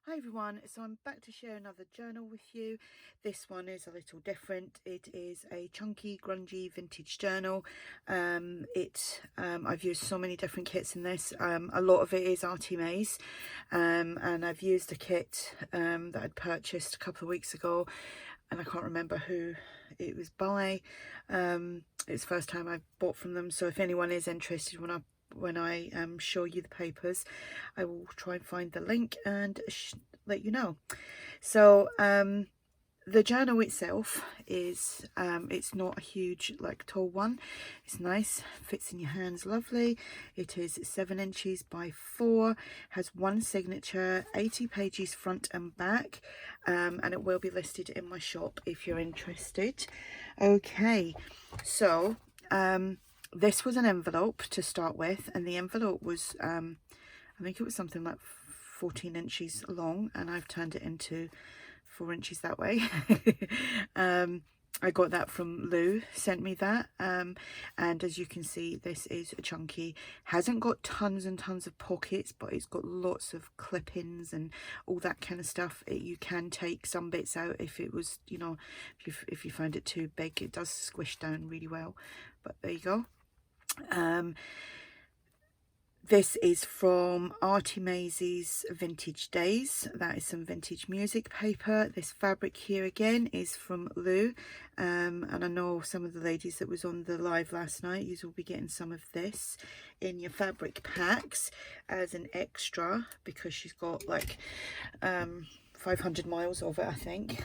Hi everyone, so I'm back to share another journal with you. This one is a little different. It is a chunky, grungy vintage journal. I've used so many different kits in this. A lot of it is ARTYmaze, and I've used a kit that I'd purchased a couple of weeks ago, and I can't remember who it was by. It's the first time I've bought from them, so if anyone is interested when I show you the papers, I will try and find the link and let you know. So the journal itself is it's not a huge tall one. It's nice, fits in your hands lovely. It is 7 inches by 4, has one signature, 80 pages front and back, and it will be listed in my shop if you're interested. Okay, so this was an envelope to start with, and the envelope was I think it was something like 14 inches long, and I've turned it into 4 inches that way. I got that from Lou, sent me that, and as you can see, this is chunky. Hasn't got tons and tons of pockets, but it's got lots of clip-ins and all that kind of stuff. You can take some bits out if it was, you know, if you find it too big. It does squish down really well, but there you go. This is from ARTYmaze's Vintage Days. That is some vintage music paper. This fabric here again is from Lou, and I know some of the ladies that was on the live last night, you will be getting some of this in your fabric packs as an extra, because she's got like 500 miles of it, I think.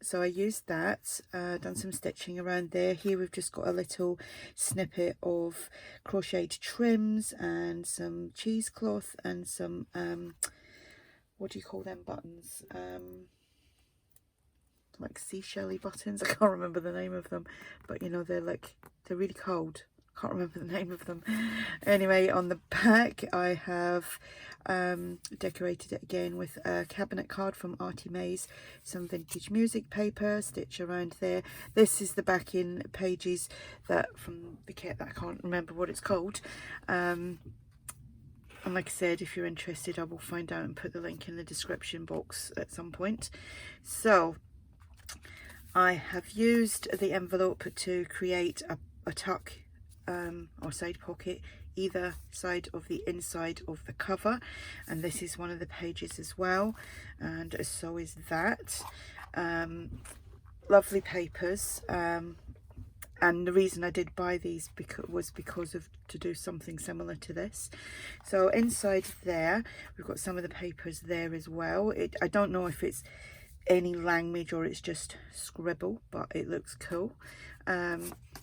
So I used that, done some stitching around there. Here we've just got a little snippet of crocheted trims and some cheesecloth and some what do you call them buttons, like seashell-y buttons. I can't remember the name of them, but you know, they're really cold. Can't remember the name of them. Anyway, on the back I have decorated it again with a cabinet card from ARTYmaze, some vintage music paper, stitch around there. This is the backing pages that from the kit that I can't remember what it's called. And like I said, if you're interested, I will find out and put the link in the description box at some point. So I have used the envelope to create a tuck or side pocket either side of the inside of the cover, and this is one of the pages as well, and so is that. Lovely papers, and the reason I did buy these was because of to do something similar to this. So inside there we've got some of the papers there as well. I don't know if it's any language or it's just scribble, but it looks cool.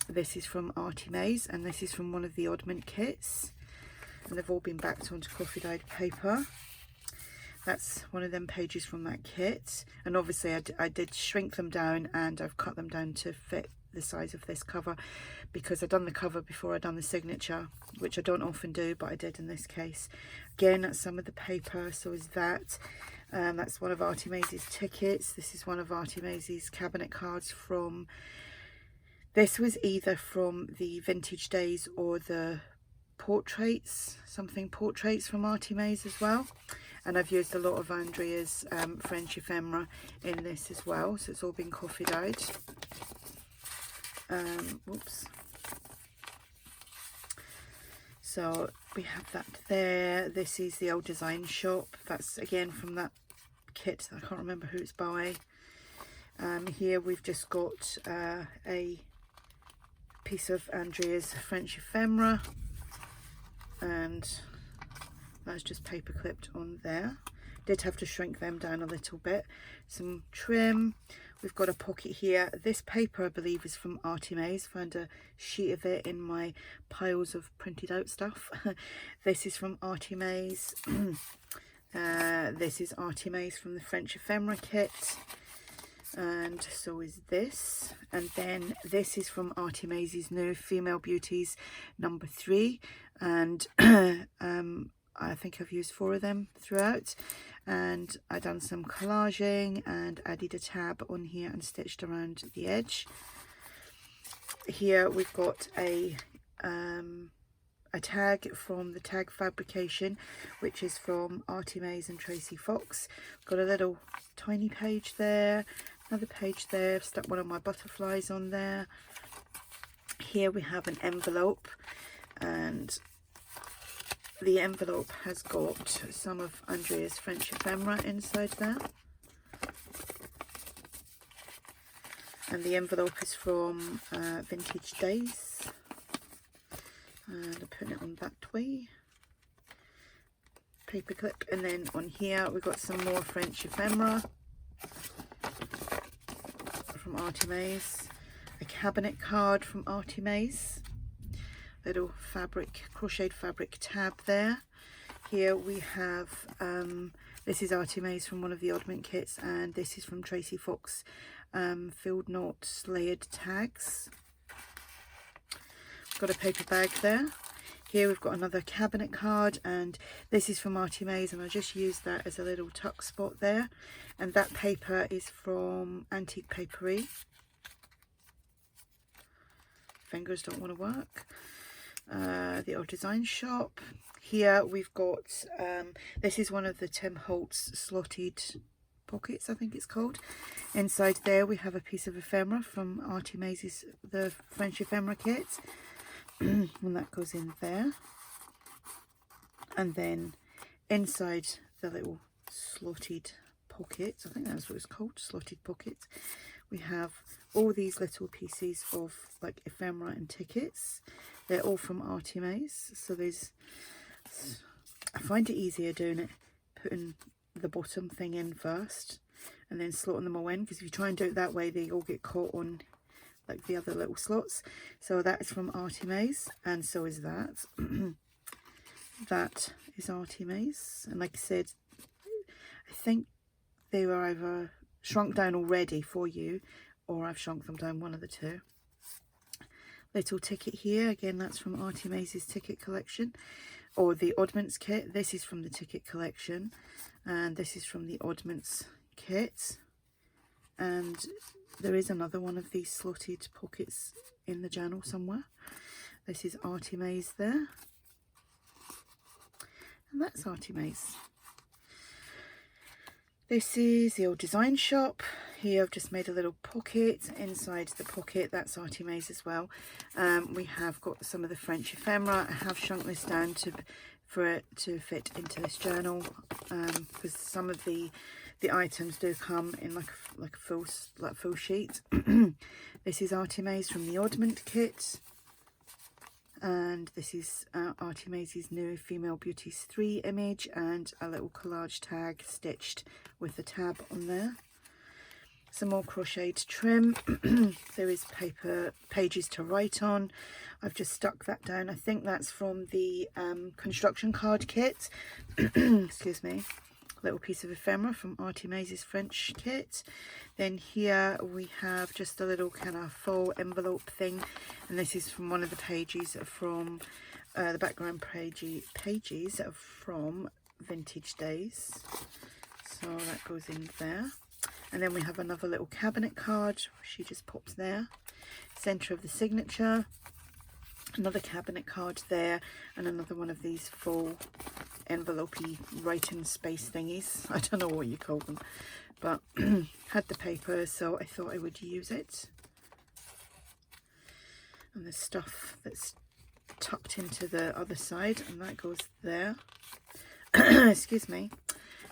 This is from ARTYmaze, and this is from one of the oddment kits, and they've all been backed onto coffee dyed paper. That's one of them pages from that kit, and obviously I did shrink them down, and I've cut them down to fit the size of this cover, because I've done the cover before I've done the signature, which I don't often do, but I did in this case. Again, that's some of the paper, so is that. That's one of ARTYmaze's tickets. This is one of ARTYmaze's cabinet cards from, this was either from the Vintage Days or the portraits, something portraits from ARTYmaze as well. And I've used a lot of Andrea's French ephemera in this as well, so it's all been coffee dyed. Whoops. So we have that there. This is the Old Design Shop. That's again from that kit. I can't remember who it's by. Here we've just got a piece of Andrea's French ephemera, and that's just paper clipped on there. Did have to shrink them down a little bit. Some trim. We've got a pocket here. This paper I believe is from ARTYmaze. Found a sheet of it in my piles of printed out stuff. This is from ARTYmaze. This is ARTYmaze from the French ephemera kit, and so is this. And then this is from ARTYmaze's new Female Beauties number 3, and I think I've used 4 of them throughout, and I done some collaging and added a tab on here and stitched around the edge. Here we've got a a tag from the tag fabrication, which is from ARTYmaze and Tracy Fox. Got a little tiny page there, another page there. I've stuck one of my butterflies on there. Here we have an envelope, and the envelope has got some of Andrea's French ephemera inside there. And the envelope is from Vintage Days. And I'm putting it on that way. Paper clip. And then on here we've got some more French ephemera from ARTYmaze. A cabinet card from ARTYmaze. Little fabric, crocheted fabric tab there. Here we have, this is ARTYmaze from one of the oddment kits, and this is from Tracy Fox. Field notes, layered tags. Got a paper bag there. Here we've got another cabinet card, and this is from ARTYmaze, and I just used that as a little tuck spot there. And that paper is from Antique Papery. Fingers don't want to work. The Old Design Shop. Here we've got, this is one of the Tim Holtz slotted pockets, I think it's called. Inside there we have a piece of ephemera from ARTYmaze's the French ephemera kit, and that goes in there. And then inside the little slotted pockets, I think that's what it's called, slotted pockets, we have all these little pieces of like ephemera and tickets. They're all from ARTYmaze, so there's, I find it easier doing it, putting the bottom thing in first and then slotting them all in, because if you try and do it that way they all get caught on like the other little slots. So that is from ARTYmaze, and so is that. That is ARTYmaze, and like I said, I think they were either shrunk down already for you, or I've shrunk them down, one of the two. Little ticket here, again that's from ARTYmaze's ticket collection, or the Oddments kit. This is from the ticket collection, and this is from the Oddments kit. And there is another one of these slotted pockets in the journal somewhere. This is ARTYmaze there, and that's ARTYmaze. This is the Old Design Shop. Here I've just made a little pocket. Inside the pocket, that's ARTYmaze as well. We have got some of the French ephemera. I have shrunk this down for it to fit into this journal, because some of the items do come in like a full sheet. This is ARTYmaze from the Oddment kit, and this is ARTYmaze's new Female Beauties 3 image, and a little collage tag stitched with the tab on there. Some more crocheted trim. There is pages to write on. I've just stuck that down. I think that's from the construction card kit. Excuse me. Little piece of ephemera from ARTYmaze's French kit. Then here we have just a little kind of full envelope thing, and this is from one of the pages from the background pages from Vintage Days. So that goes in there. And then we have another little cabinet card. She just pops there. Centre of the signature. Another cabinet card there, and another one of these full envelopey writing space thingies. I don't know what you call them, but had the paper, so I thought I would use it. And the stuff that's tucked into the other side, and that goes there. Excuse me.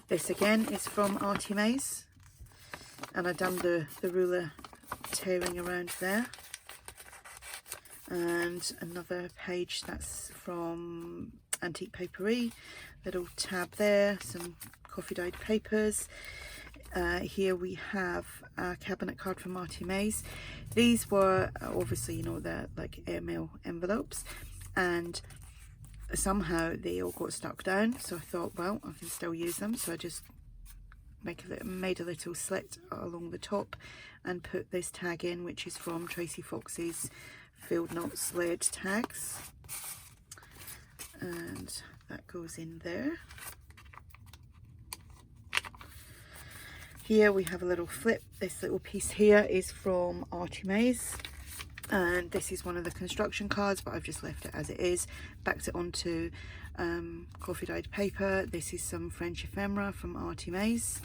This again is from ARTYmaze, and I've done the ruler tearing around there. And another page that's from Antique Papery, little tab there, some coffee dyed papers. Here we have a cabinet card from ARTYmaze. These were obviously, you know, they're like airmail envelopes, and somehow they all got stuck down, so I thought, well, I can still use them, so I just made a little slit along the top and put this tag in, which is from Tracy Fox's Field Notes layered tags, and that goes in there. Here we have a little flip. This little piece here is from ARTYmaze, And this is one of the construction cards, but I've just left it as it is. Backed it onto coffee dyed paper. This is some French ephemera from ARTYmaze,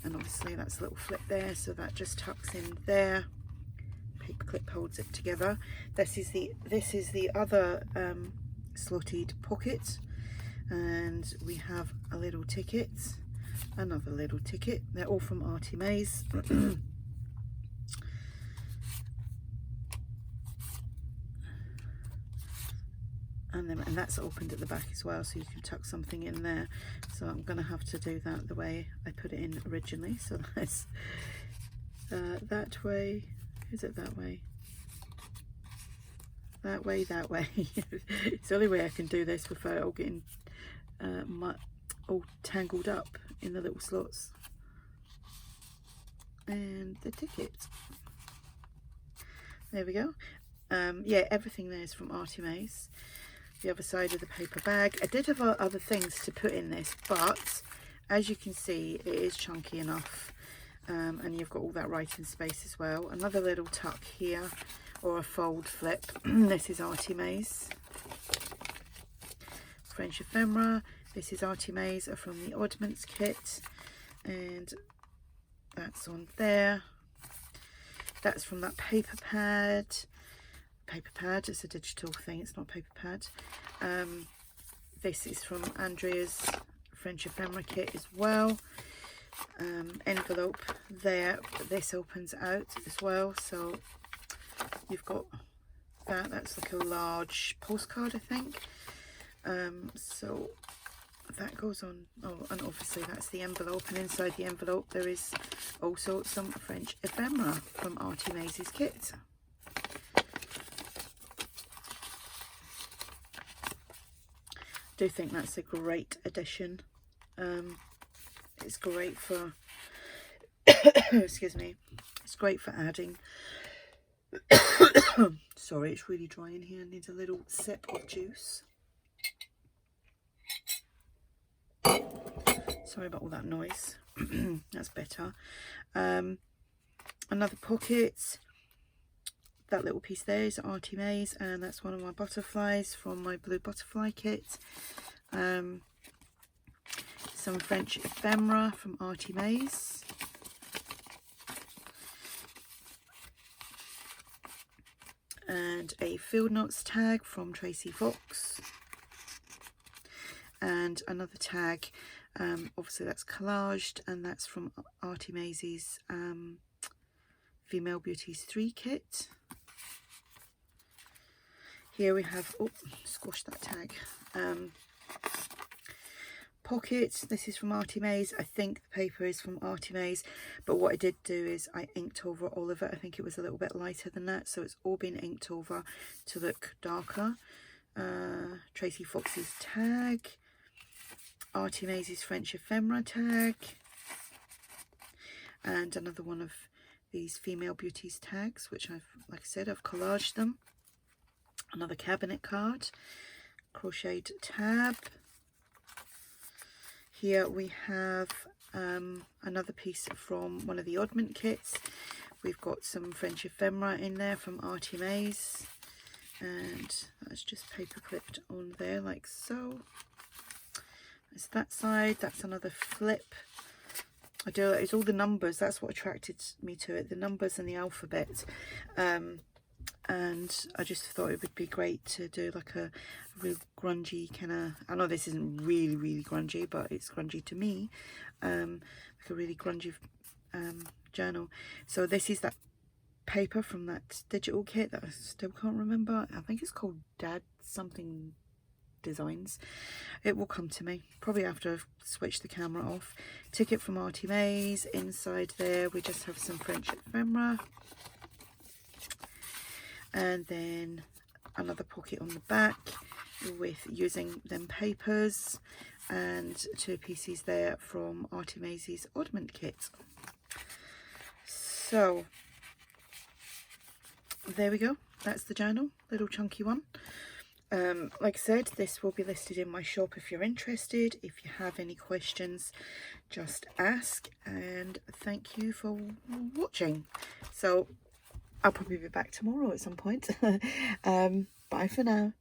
and obviously that's a little flip there, so that just tucks in there. Paper clip holds it together. This is the other slotted pocket, and we have a little ticket, another little ticket. They're all from ARTYmaze. And that's opened at the back as well, so you can tuck something in there. So I'm going to have to do that the way I put it in originally. So that's that way. Is it that way? That way, that way. It's the only way I can do this without all getting all tangled up in the little slots. And the ticket. There we go. Yeah, everything there is from ARTYmaze. The other side of the paper bag. I did have other things to put in this, but as you can see, it is chunky enough, and you've got all that writing space as well. Another little tuck here, or a fold flip. This is ARTYmaze. French ephemera. This is ARTYmaze from the Oddments kit, and that's on there. That's from that paper pad. It's a digital thing, it's not paper pad. This is from Andrea's French ephemera kit as well. Envelope there. This opens out as well, so you've got that's like a large postcard, I think. So that goes on. Oh, and obviously that's the envelope, and inside the envelope there is also some French ephemera from ARTYmaze's kit. I do think that's a great addition. It's great for excuse me, it's great for adding sorry, it's really dry in here. I need a little sip of juice. Sorry about all that noise. That's better. Another pocket. That little piece there is ARTYmaze, and that's one of my butterflies from my blue butterfly kit. Some French ephemera from ARTYmaze. And a field notes tag from Tracy Fox. And another tag, obviously that's collaged, and that's from ARTYmaze's Female Beauties 3 kit. Here we have, oh, squashed that tag. Pocket. This is from ARTYmaze. I think the paper is from ARTYmaze, but what I did do is I inked over all of it. I think it was a little bit lighter than that, so it's all been inked over to look darker. Tracy Fox's tag. ARTYmaze's French ephemera tag. And another one of these Female Beauties tags, which I've, like I said, I've collaged them. Another cabinet card, crocheted tab. Here we have another piece from one of the Oddment kits. We've got some French ephemera in there from ARTYmaze, and that's just paper clipped on there like so. That's that side. That's another flip. I do, it's all the numbers, that's what attracted me to it, the numbers and the alphabet. And I just thought it would be great to do like a real grungy kind of, I know this isn't really grungy, but it's grungy to me, like a really grungy journal. So this is that paper from that digital kit that I still can't remember. I think it's called Dad something Designs. It will come to me probably after I've switched the camera off. Ticket from ARTYmaze. Inside there we just have some French ephemera, and then another pocket on the back with using them papers, and two pieces there from ARTYmaze's Oddment kit. So there we go, that's the journal, little chunky one. Like I said, this will be listed in my shop if you're interested. If you have any questions, just ask, and thank you for watching. So I'll probably be back tomorrow at some point. Bye for now.